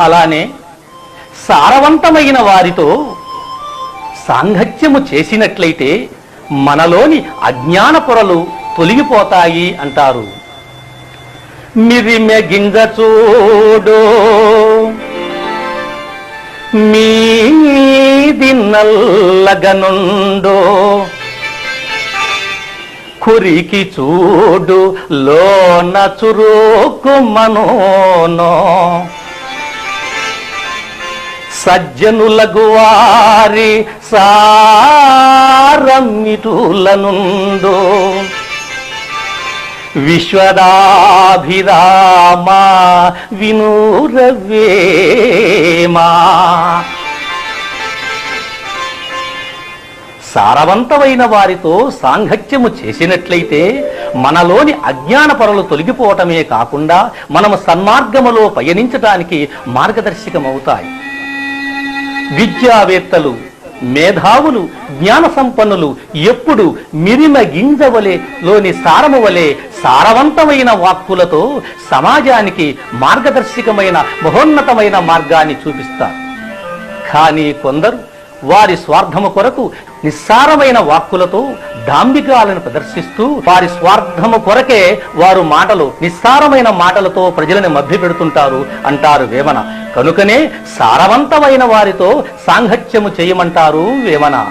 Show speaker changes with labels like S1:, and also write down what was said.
S1: అలానే సారవంతమైన వారితో సాంగత్యము చేసినట్లయితే మనలోని అజ్ఞాన పొరలు తొలగిపోతాయి అంటారు. మిరిమె గింజ చూడు మీది నల్లగనుండో, కురికి చూడు లోన చురుకు మనోనో, సజ్జనులగు వారి సారమిటులనుండు, విశ్వదాభిరామ వినురవేమా. సారవంతమైన వారితో సాంగత్యము చేసినట్లయితే మనలోని అజ్ఞాన పొరలు తొలగిపోవటమే కాకుండా మనము సన్మార్గములో పయనించడానికి మార్గదర్శకమవుతాయి. విద్యావేత్తలు, మేధావులు, జ్ఞాన సంపన్నులు ఎప్పుడు మిరిమ గింజవలే లోని సారము వలె సారవంతమైన వాక్కులతో సమాజానికి మార్గదర్శకమైన మహోన్నతమైన మార్గాన్ని చూపిస్తారు. కానీ కొందరు వారి స్వార్థము కొరకు నిస్సారమైన వాక్కులతో డాంబికాలను ప్రదర్శిస్తూ వారి స్వార్థము కొరకే వారు నిస్సారమైన మాటలతో ప్రజలను మభ్యపెడుతుంటారు అంటారు వేమన. కనుకనే సారవంతమైన వారితో సాంగత్యము చేయమంటారు వేమన.